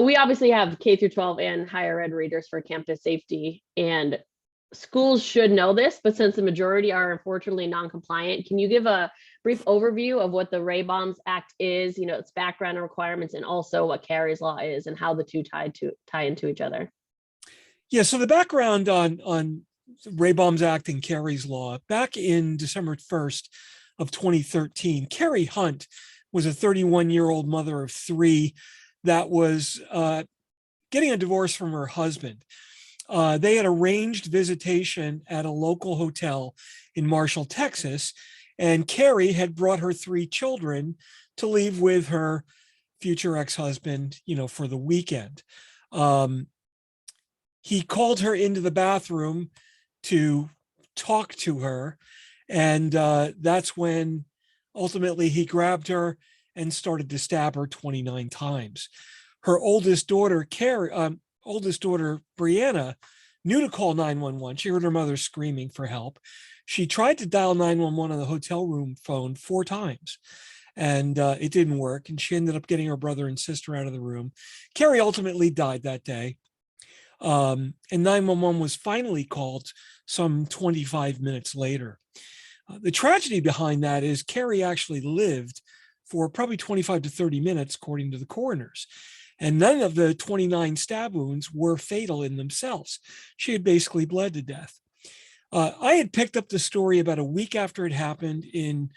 We obviously have K through 12 and higher ed readers for campus safety, and schools should know this, but since the majority are unfortunately non-compliant, can you give a brief overview of what the BAUM Act is, its background requirements, and also what Kari's law is and how the two tie into each other? Yeah, so the background on BAUM's Act and Kari's law, back in December 1st of 2013, Kari Hunt was a 31-year-old mother of three that was getting a divorce from her husband. They had arranged visitation at a local hotel in Marshall, Texas, and Kari had brought her three children to leave with her future ex-husband, for the weekend. He called her into the bathroom to talk to her, and that's when ultimately he grabbed her and started to stab her 29 times. Her oldest daughter, Brianna, knew to call 911. She heard her mother screaming for help. She tried to dial 911 on the hotel room phone 4 times, and it didn't work. And she ended up getting her brother and sister out of the room. Kari ultimately died that day. And 911 was finally called some 25 minutes later. The tragedy behind that is Kari actually lived for probably 25 to 30 minutes, according to the coroners. And none of the 29 stab wounds were fatal in themselves. She had basically bled to death. I had picked up the story about a week after it happened in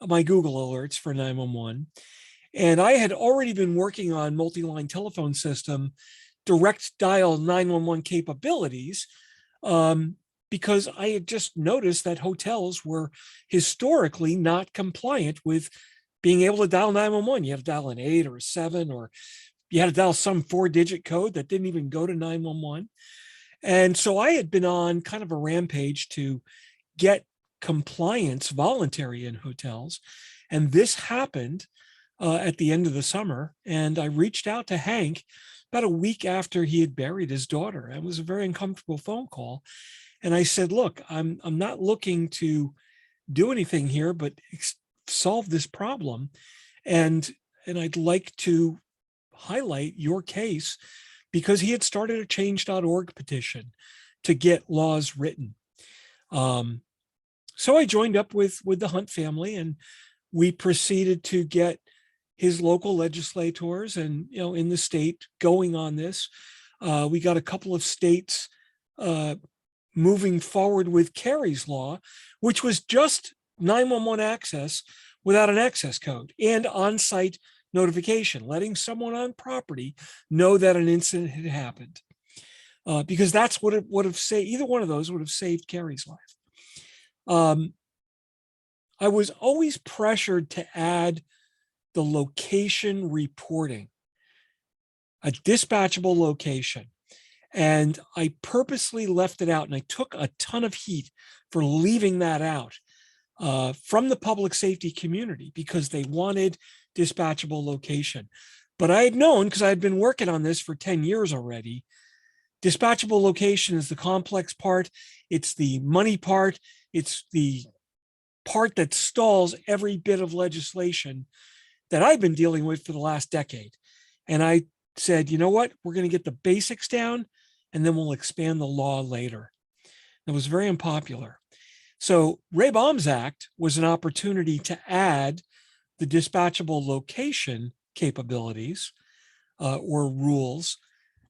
my Google alerts for 911. And I had already been working on multi-line telephone system direct dial 911 capabilities because I had just noticed that hotels were historically not compliant with being able to dial 911. You had to dial an 8 or a 7, or you had to dial some 4-digit code that didn't even go to 911. And so I had been on kind of a rampage to get compliance voluntary in hotels. And this happened at the end of the summer. And I reached out to Hank about a week after he had buried his daughter. It was a very uncomfortable phone call. And I said, look, I'm not looking to do anything here, but solve this problem. And I'd like to highlight your case, because he had started a change.org petition to get laws written. So I joined up with the Hunt family, and we proceeded to get his local legislators and, in the state going on this. We got a couple of states moving forward with Kari's law, which was just 911 access without an access code and on-site notification, letting someone on property know that an incident had happened. Because that's what it would have saved. Either one of those would have saved Kari's life. I was always pressured to add the location reporting, a dispatchable location. And I purposely left it out, and I took a ton of heat for leaving that out from the public safety community, because they wanted dispatchable location. But I had known, because I had been working on this for 10 years already, dispatchable location is the complex part. It's the money part. It's the part that stalls every bit of legislation that I've been dealing with for the last decade. And I said, you know what, we're going to get the basics down, and then we'll expand the law later. It was very unpopular. So BAUM's Act was an opportunity to add the dispatchable location capabilities or rules.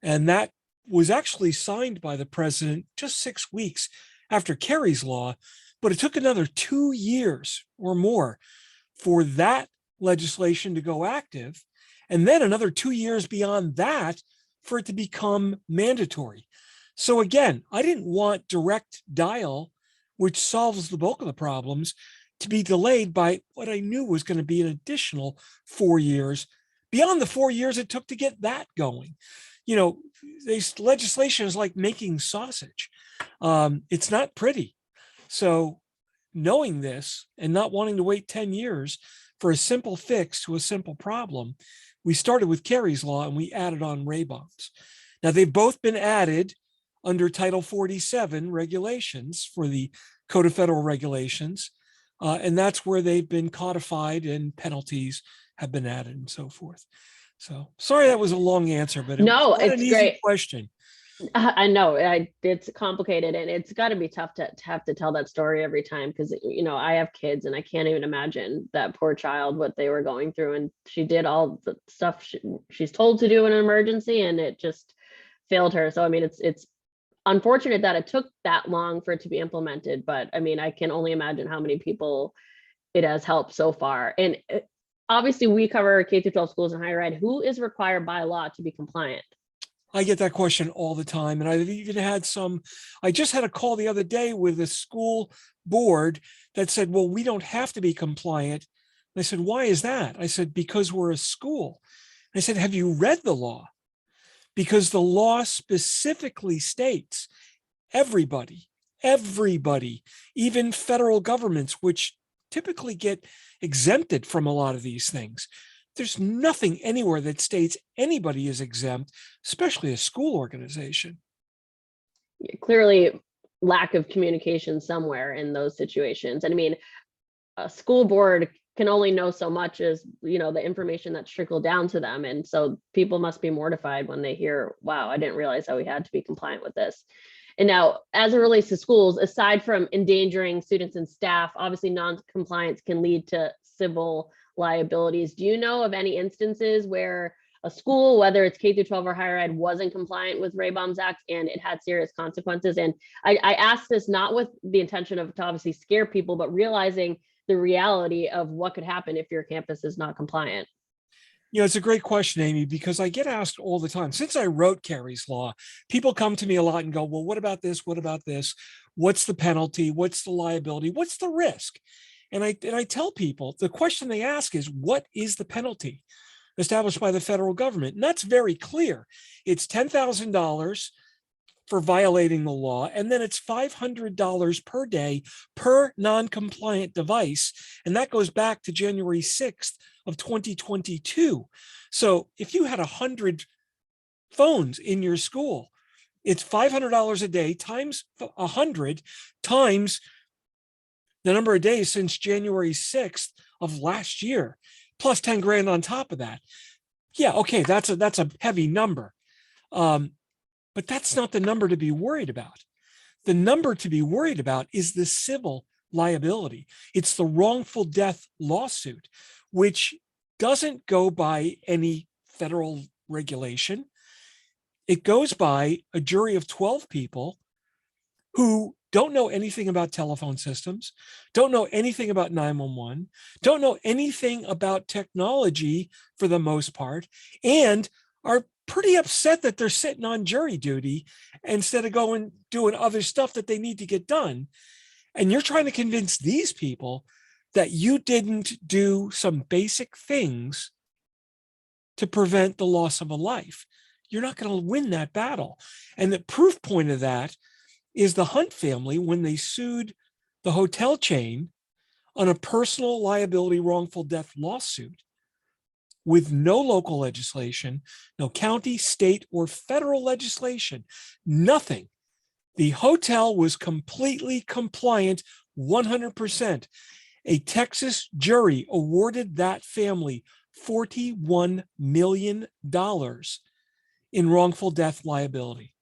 And that was actually signed by the president just 6 weeks after Kari's law, but it took another 2 years or more for that legislation to go active, and then another 2 years beyond that for it to become mandatory. So again, I didn't want direct dial, which solves the bulk of the problems, to be delayed by what I knew was going to be an additional 4 years beyond the 4 years it took to get that going. This legislation is like making sausage. It's not pretty. So knowing this and not wanting to wait 10 years for a simple fix to a simple problem, we started with Kari's law and we added on BAUM's. Now, they've both been added under Title 47 regulations for the Code of Federal Regulations, and that's where they've been codified and penalties have been added and so forth. So sorry that was a long answer, but it was No, not an it's easy great. question. I know it's complicated, and it's got to be tough to have to tell that story every time, because I have kids and I can't even imagine that poor child, what they were going through, and she did all the stuff she's told to do in an emergency, and it just failed her. So I mean, it's unfortunate that it took that long for it to be implemented, but I mean, I can only imagine how many people it has helped so far. And obviously we cover K through 12 schools and higher ed. Who is required by law to be compliant? I get that question all the time. And I've even I just had a call the other day with a school board that said, well, we don't have to be compliant. And I said, why is that? I said, because we're a school. I said, have you read the law? Because the law specifically states everybody, even federal governments, which typically get exempted from a lot of these things. There's nothing anywhere that states anybody is exempt, especially a school organization. Clearly, lack of communication somewhere in those situations. And I mean, a school board can only know so much as the information that's trickled down to them, and so people must be mortified when they hear, wow, I didn't realize how we had to be compliant with this. And now, as it relates to schools, aside from endangering students and staff, obviously non-compliance can lead to civil liabilities. Do you know of any instances where a school, whether it's K through 12 or higher ed, wasn't compliant with Baum's Act and it had serious consequences? And I ask this not with the intention of to obviously scare people, but realizing the reality of what could happen if your campus is not compliant. It's a great question, Amy, because I get asked all the time. Since I wrote Kari's Law, people come to me a lot and go, well, what about this? What about this? What's the penalty? What's the liability? What's the risk? And I tell people, the question they ask is, what is the penalty established by the federal government? And that's very clear. It's $10,000 for violating the law, and then it's $500 per day per non-compliant device. And that goes back to January 6th of 2022. So if you had 100 phones in your school, it's $500 a day times 100 times the number of days since January 6th of last year, plus 10 grand on top of that. Yeah, okay, that's a heavy number. But that's not the number to be worried about. The number to be worried about is the civil liability. It's the wrongful death lawsuit, which doesn't go by any federal regulation. It goes by a jury of 12 people who don't know anything about telephone systems, don't know anything about 911, don't know anything about technology for the most part, and are pretty upset that they're sitting on jury duty instead of going doing other stuff that they need to get done. And you're trying to convince these people that you didn't do some basic things to prevent the loss of a life. You're not going to win that battle. And the proof point of that is the Hunt family, when they sued the hotel chain on a personal liability wrongful death lawsuit with no local legislation, no county, state, or federal legislation, nothing. The hotel was completely compliant, 100%. A Texas jury awarded that family $41 million in wrongful death liability.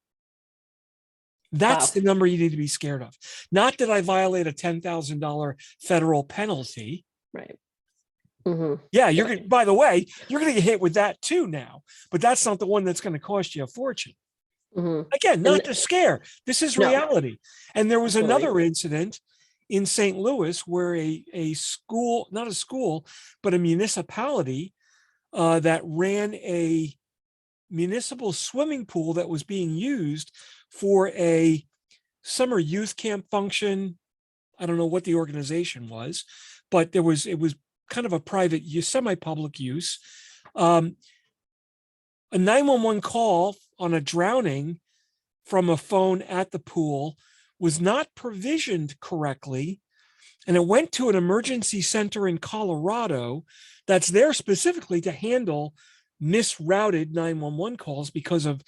That's the number you need to be scared of. Not that I violate a $10,000 federal penalty. Right. Mm-hmm. Yeah, you're going. By the way, you're going to get hit with that too now, but that's not the one that's going to cost you a fortune. Mm-hmm. Again, not to scare. This is reality. And there was another incident in St. Louis where a school, not a school, but a municipality that ran a municipal swimming pool that was being used for a summer youth camp function. I don't know what the organization was, but it was kind of a private use, semi-public use. A 911 call on a drowning from a phone at the pool was not provisioned correctly. And it went to an emergency center in Colorado that's there specifically to handle misrouted 911 calls because of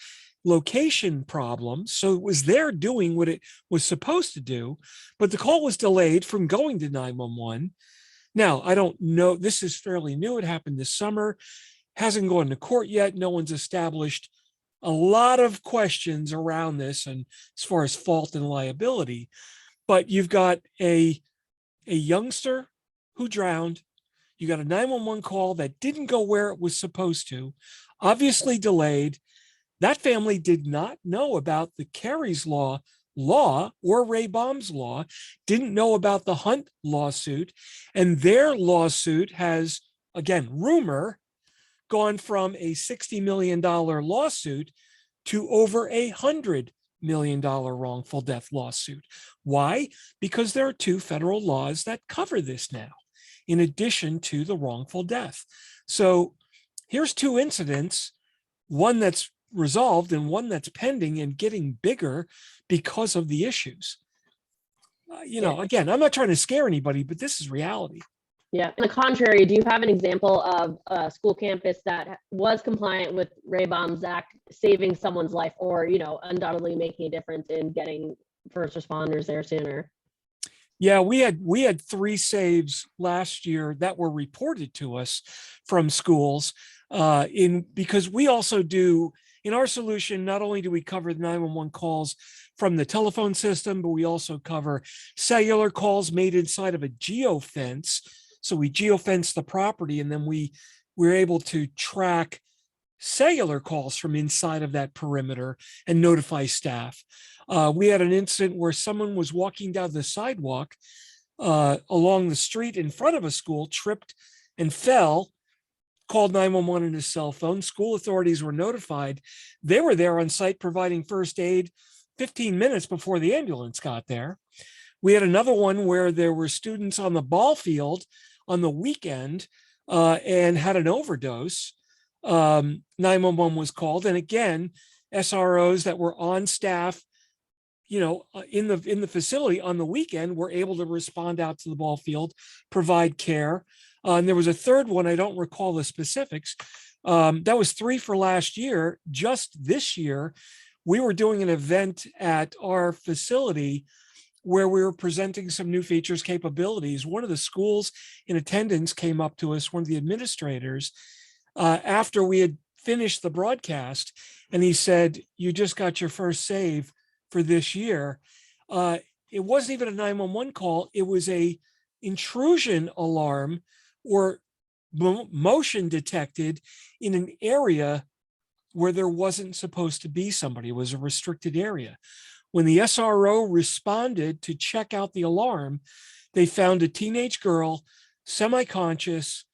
location problems. So it was there doing what it was supposed to do, but the call was delayed from going to 911. Now, I don't know, this is fairly new. It happened this summer. hasn't gone to court yet. No one's established a lot of questions around this, and as far as fault and liability. But you've got a youngster who drowned. You got a 911 call that didn't go where it was supposed to, obviously delayed. That family did not know about the Kari's law or Ray BAUM's law, didn't know about the Hunt lawsuit. And their lawsuit has, again, rumor, gone from a $60 million lawsuit to over $100 million wrongful death lawsuit. Why? Because there are two federal laws that cover this now, in addition to the wrongful death. So here's two incidents, one that's resolved and one that's pending and getting bigger because of the issues. Again, I'm not trying to scare anybody, but this is reality. Yeah. On the contrary, do you have an example of a school campus that was compliant with Ray BAUM's Act, saving someone's life, or, undoubtedly making a difference in getting first responders there sooner? Yeah, we had 3 saves last year that were reported to us from schools because we also do, in our solution, not only do we cover the 911 calls from the telephone system, but we also cover cellular calls made inside of a geofence. So we geofence the property, and then we're able to track cellular calls from inside of that perimeter and notify staff. We had an incident where someone was walking down the sidewalk along the street in front of a school, tripped and fell, called 911 on his cell phone. School authorities were notified. They were there on site providing first aid 15 minutes before the ambulance got there. We had another one where there were students on the ball field on the weekend and had an overdose. 911 was called. And again, SROs that were on staff, in the facility on the weekend were able to respond out to the ball field, provide care. And there was a third one, I don't recall the specifics. That was 3 for last year. Just this year, we were doing an event at our facility where we were presenting some new features, capabilities. One of the schools in attendance came up to us, one of the administrators, after we had finished the broadcast, and he said, "You just got your first save for this year." It wasn't even a 911 call. It was a intrusion alarm or motion detected in an area where there wasn't supposed to be somebody. It was a restricted area. When the SRO responded to check out the alarm, they found a teenage girl, semi-conscious,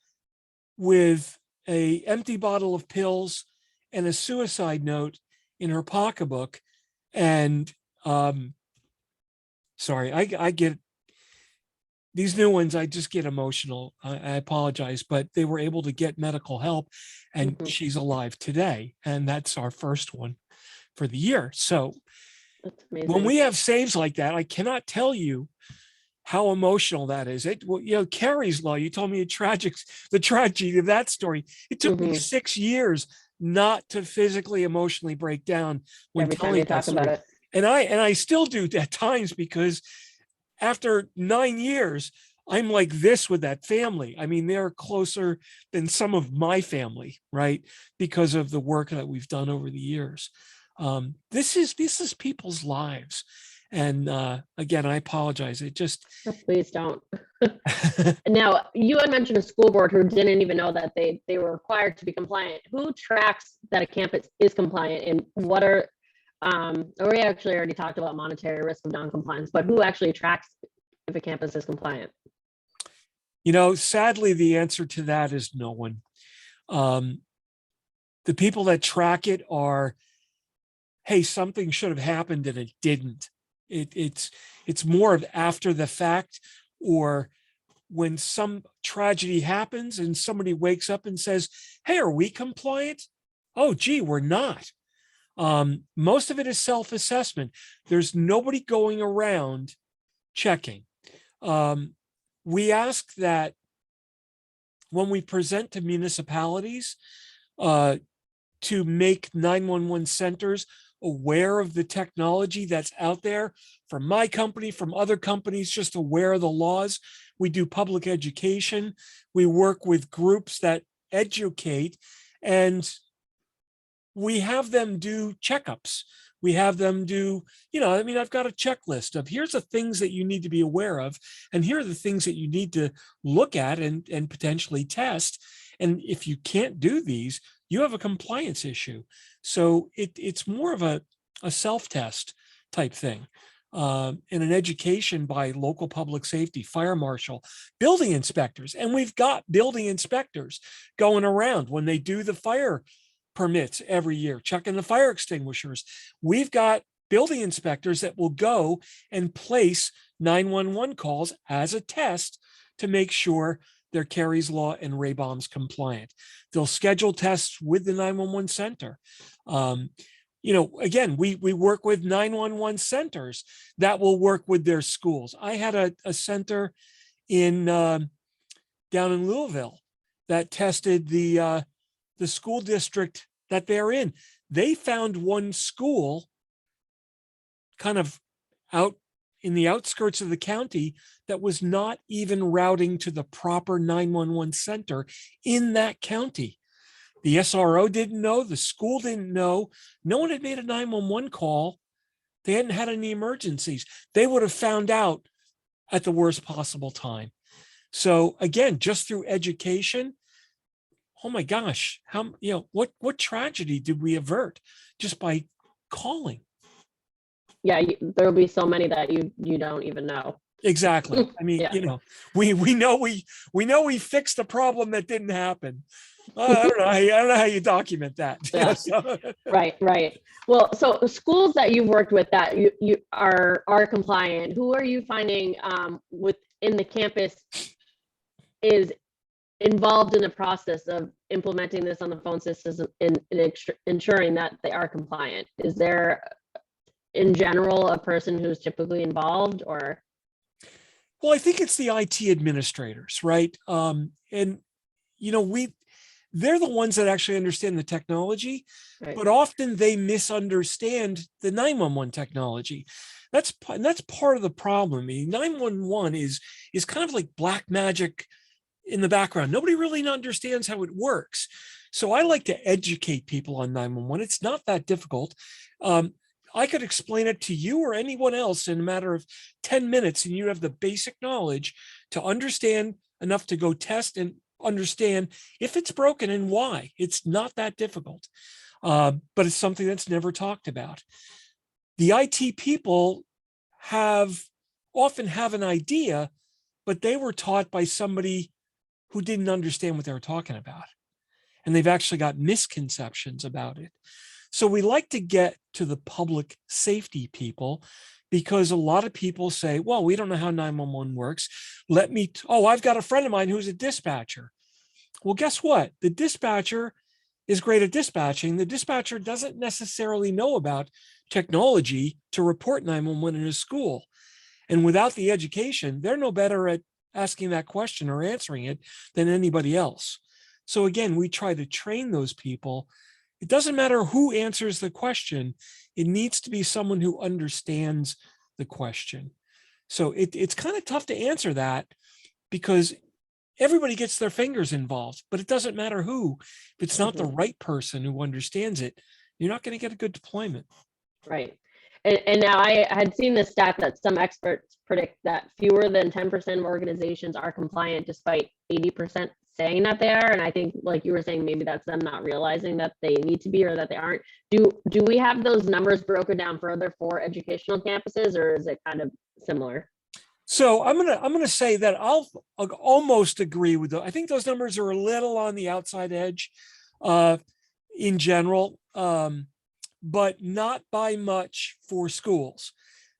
with an empty bottle of pills and a suicide note in her pocketbook. And sorry, I get these new ones. I just get emotional. I apologize, but they were able to get medical help, and she's alive today. And that's our first one for the year. So when we have saves like that, I cannot tell you how emotional that is. Kari's law, you told me the tragedy of that story. It took me 6 years not to physically, emotionally break down when every telling time you talk about it. And I still do at times, because after 9 years, I'm like this with that family. I mean, they're closer than some of my family, right? Because of the work that we've done over the years. This is people's lives. And again, I apologize. It just please don't. Now, you had mentioned a school board who didn't even know that they were required to be compliant. Who tracks that a campus is compliant, and what are we actually already talked about monetary risk of non-compliance, but who actually tracks if a campus is compliant? Sadly, the answer to that is no one. The people that track it are, hey, something should have happened and it didn't. It's more of after the fact, or when some tragedy happens and somebody wakes up and says, "Hey, are we compliant?" Oh, gee, we're not. Most of it is self-assessment. There's nobody going around checking. We ask that when we present to municipalities to make 911 centers aware of the technology that's out there, from my company, from other companies, just aware of the laws. We do public education. We work with groups that educate And we have them do checkups. We have them do, I mean, I've got a checklist of here's the things that you need to be aware of, and here are the things that you need to look at and potentially test. And if you can't do these, you have a compliance issue. So it's more of a self-test type thing. And an education by local public safety, fire marshal, building inspectors. And we've got building inspectors going around when they do the fire permits every year, checking the fire extinguishers. We've got building inspectors that will go and place 911 calls as a test to make sure they're Kari's Law and BAUM's compliant. They'll schedule tests with the 911 center. Again, we work with 911 centers that will work with their schools. I had a center in down in Louisville that tested the school district that they're in. They found one school kind of out in the outskirts of the county that was not even routing to the proper 911 center in that county. The SRO didn't know, the school didn't know, no one had made a 911 call. They hadn't had any emergencies. They would have found out at the worst possible time. So again, just through education, oh my gosh, what tragedy did we avert just by calling? Yeah, there'll be so many that you don't even know. Exactly. I mean, Yeah. we know we fixed a problem that didn't happen. I don't know how you document that. Yeah. So. Right. Well, so schools that you've worked with that you are compliant, who are you finding within the campus is involved in the process of implementing this on the phone systems and ensuring that they are compliant? Is there, in general, a person who's typically involved, or? Well, I think it's the IT administrators, right? And they're the ones that actually understand the technology, Right. but often they misunderstand the 911 technology. That's part of the problem. I mean, 911 is kind of like black magic in the background. Nobody really understands how it works. So I like to educate people on 911. It's not that difficult. I could explain it to you or anyone else in a matter of 10 minutes, and you have the basic knowledge to understand enough to go test and understand if it's broken and why. It's not that difficult, but it's something that's never talked about. The IT people often have an idea, but they were taught by somebody who didn't understand what they were talking about. And they've actually got misconceptions about it. So we like to get to the public safety people, because a lot of people say, well, we don't know how 911 works. I've got a friend of mine who's a dispatcher. Well, guess what? The dispatcher is great at dispatching. The dispatcher doesn't necessarily know about technology to report 911 in a school. And without the education, they're no better at asking that question or answering it than anybody else. So again, we try to train those people. It doesn't matter who answers the question. It needs to be someone who understands the question. So it's kind of tough to answer that, because everybody gets their fingers involved, but it doesn't matter who. If it's not the right person who understands it, you're not going to get a good deployment. Right. And now I had seen the stat that some experts predict that fewer than 10% of organizations are compliant, despite 80% saying that they are. And I think, like you were saying, maybe that's them not realizing that they need to be or that they aren't. Do we have those numbers broken down further for educational campuses, or is it kind of similar? So I'm gonna say that I'll almost agree with those. I think those numbers are a little on the outside edge in general, but not by much for schools,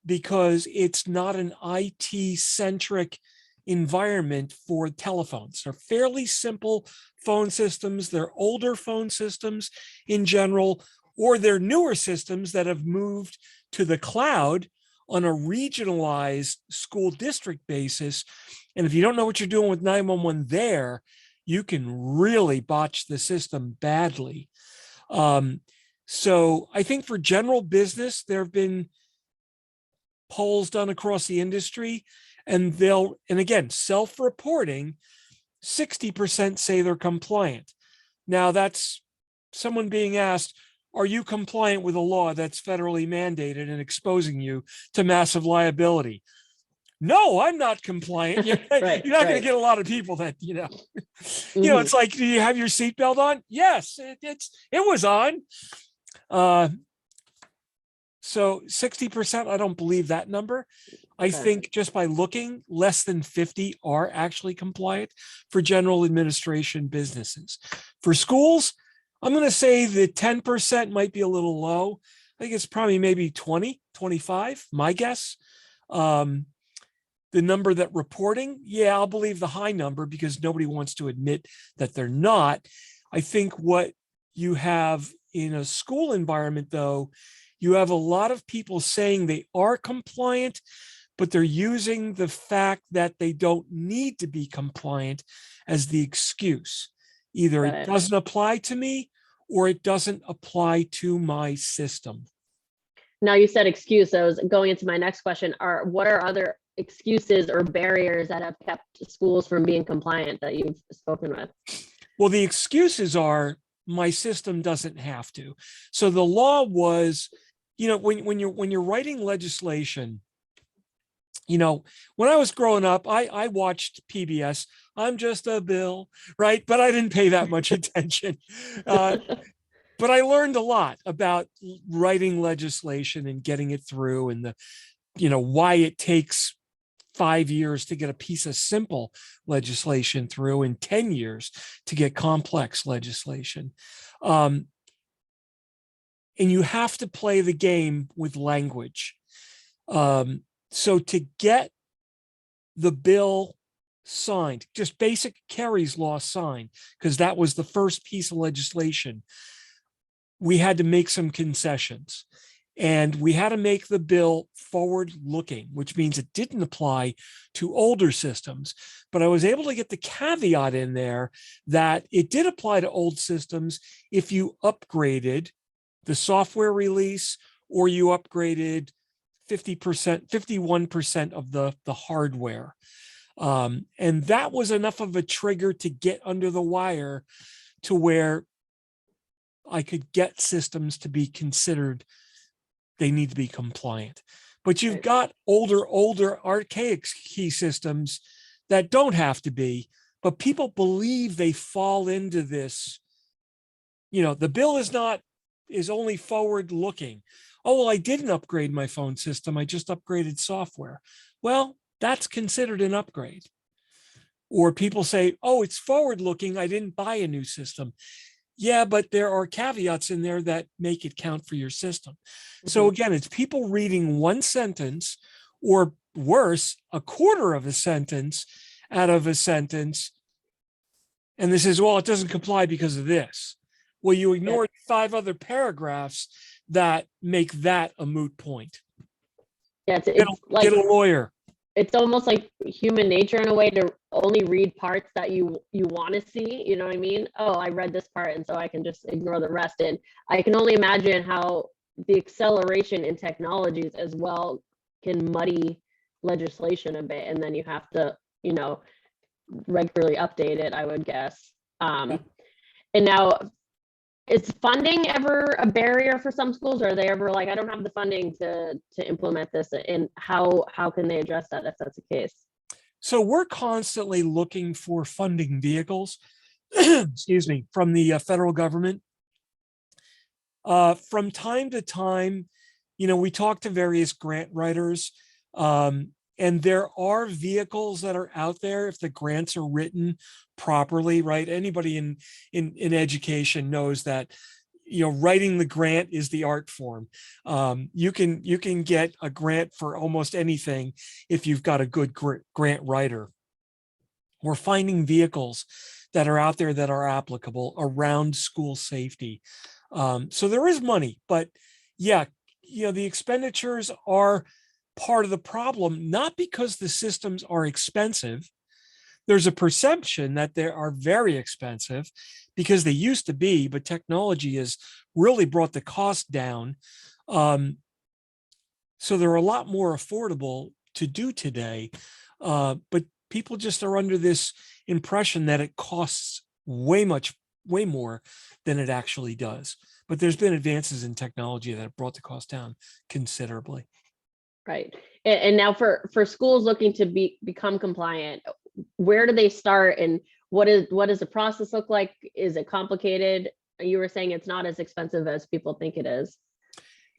because it's not an IT centric environment for telephones. They're fairly simple phone systems. They're older phone systems in general, or they're newer systems that have moved to the cloud on a regionalized school district basis. And if you don't know what you're doing with 911 there, you can really botch the system badly. So I think for general business, there have been polls done across the industry, and again, self-reporting, 60% say they're compliant. Now that's someone being asked, are you compliant with a law that's federally mandated and exposing you to massive liability? No, I'm not compliant. You're not Right, going to right. get a lot of people that, Mhm. it's like, do you have your seatbelt on? Yes, it was on. So 60%, I don't believe that number. I Okay. think just by looking, less than 50 are actually compliant for general administration businesses. For schools, I'm going to say the 10% might be a little low. I think it's probably maybe 20, 25, my guess. The number that reporting, yeah, I'll believe the high number because nobody wants to admit that they're not. I think what you have in a school environment, though, you have a lot of people saying they are compliant, but they're using the fact that they don't need to be compliant as the excuse. Either Got it it. doesn't apply to me or it doesn't apply to my system. Now you said excuse. I was going into my next question. What are other excuses or barriers that have kept schools from being compliant that you've spoken with? Well, the excuses are my system doesn't have to. So the law was, when you're writing legislation, when I was growing up, I watched PBS. I'm just a bill, right? But I didn't pay that much attention. But I learned a lot about writing legislation and getting it through, and why it takes 5 years to get a piece of simple legislation through and 10 years to get complex legislation. And you have to play the game with language. So to get the bill signed, just basic Kerry's law signed, because that was the first piece of legislation, we had to make some concessions. And we had to make the bill forward looking, which means it didn't apply to older systems. But I was able to get the caveat in there that it did apply to old systems if you upgraded the software release or you upgraded 50%, 51% of the hardware. And that was enough of a trigger to get under the wire to where I could get systems to be considered they need to be compliant. But you've got older archaic key systems that don't have to be, but people believe they fall into this. The bill is only forward looking. Oh, well, I didn't upgrade my phone system. I just upgraded software. Well, that's considered an upgrade. Or people say, oh, it's forward looking. I didn't buy a new system. Yeah, but there are caveats in there that make it count for your system. Mm-hmm. So again, it's people reading one sentence or worse, a quarter of a sentence out of a sentence. And this is, well, it doesn't comply because of this. Well, you ignored 5 other paragraphs that make that a moot point. Yeah, it's like, get a lawyer. It's almost like human nature in a way to only read parts that you want to see. You know what I mean? Oh, I read this part, and so I can just ignore the rest. And I can only imagine how the acceleration in technologies as well can muddy legislation a bit, and then you have to, regularly update it, I would guess. And now, is funding ever a barrier for some schools? Or are they ever like, I don't have the funding to implement this? And how can they address that if that's the case? So we're constantly looking for funding vehicles, excuse me, from the federal government. From time to time, we talk to various grant writers, and there are vehicles that are out there if the grants are written properly, right? Anybody in education knows that, writing the grant is the art form. You can get a grant for almost anything if you've got a good grant writer. We're finding vehicles that are out there that are applicable around school safety. So there is money, but yeah, the expenditures are part of the problem, not because the systems are expensive. There's a perception that they are very expensive because they used to be, but technology has really brought the cost down. So they're a lot more affordable to do today. But people just are under this impression that it costs way more than it actually does. But there's been advances in technology that have brought the cost down considerably. Right. And now for schools looking to become compliant, where do they start, and what does the process look like? Is it complicated? You were saying it's not as expensive as people think it is.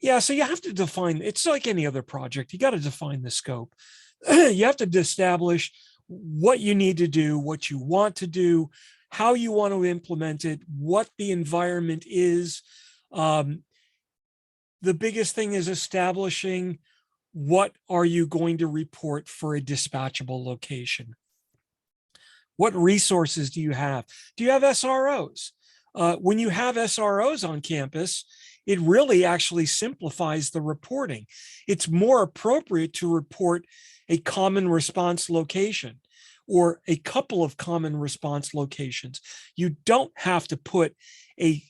Yeah, so you have to define, it's like any other project. You got to define the scope. You have to establish what you need to do, what you want to do, how you want to implement it, what the environment is. The biggest thing is establishing what are you going to report for a dispatchable location. What resources do you have? Do you have SROs? When you have SROs on campus, it really actually simplifies the reporting. It's more appropriate to report a common response location or a couple of common response locations. You don't have to put a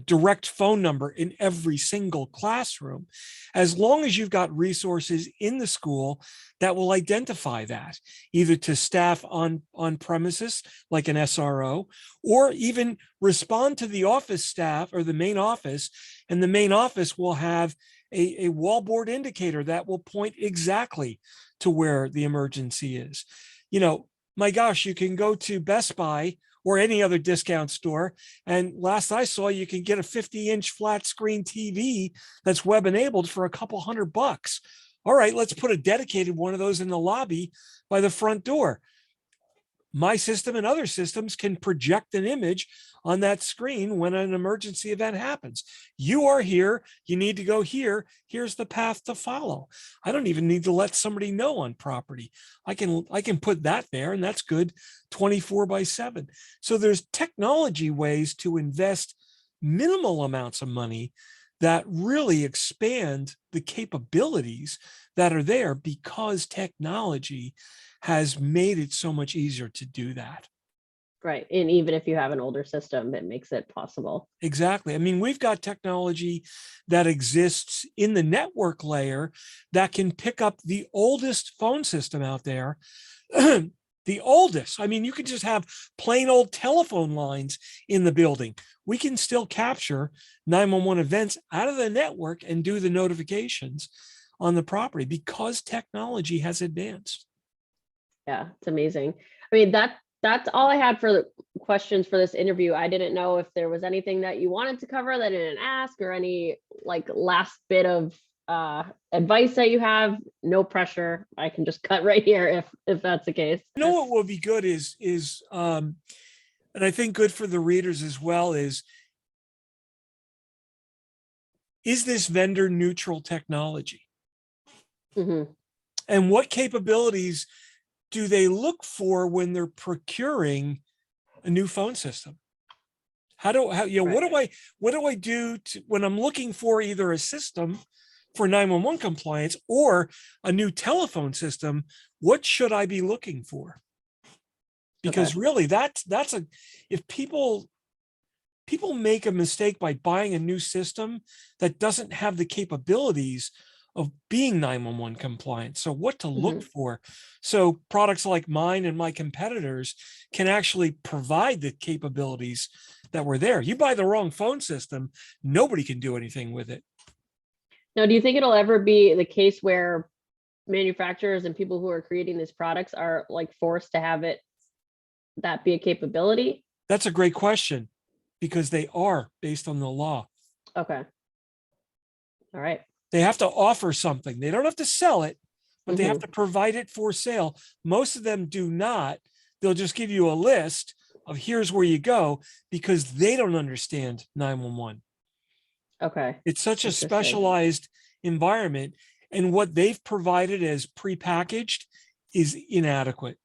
direct phone number in every single classroom, as long as you've got resources in the school that will identify that, either to staff on premises, like an SRO, or even respond to the office staff or the main office, and the main office will have a wallboard indicator that will point exactly to where the emergency is. You know, my gosh, you can go to Best Buy or any other discount store, and last I saw, you can get a 50-inch flat screen TV that's web enabled for a couple $100. All right, let's put a dedicated one of those in the lobby by the front door. My system and other systems can project an image on that screen when an emergency event happens. You are here, you need to go here, here's the path to follow. I don't even need to let somebody know on property. I can put that there, and that's good 24/7. So there's technology ways to invest minimal amounts of money that really expand the capabilities that are there, because technology has made it so much easier to do that. Right. And even if you have an older system, it makes it possible. Exactly. I mean, we've got technology that exists in the network layer that can pick up the oldest phone system out there. The oldest. I mean, you could just have plain old telephone lines in the building. We can still capture 911 events out of the network and do the notifications on the property because technology has advanced. Yeah, it's amazing. I mean, that's all I had for the questions for this interview. I didn't know if there was anything that you wanted to cover that I didn't ask, or any like last bit of advice that you have. No pressure. I can just cut right here if that's the case. You know what will be good is and I think good for the readers as well is this vendor neutral technology? Mhm. And what capabilities do they look for when they're procuring a new phone system? What do I do when I'm looking for either a system for 911 compliance or a new telephone system? What should I be looking for? Because really if people make a mistake by buying a new system that doesn't have the capabilities of being 911 compliant. So what to look for. So products like mine and my competitors can actually provide the capabilities that were there. You buy the wrong phone system, nobody can do anything with it. Now, do you think it'll ever be the case where manufacturers and people who are creating these products are like forced to have that be a capability? That's a great question, because they are based on the law. Okay. All right. They have to offer something. They don't have to sell it, but they have to provide it for sale. Most of them do not. They'll just give you a list of here's where you go, because they don't understand 911. Okay. It's such a specialized environment, and what they've provided as prepackaged is inadequate.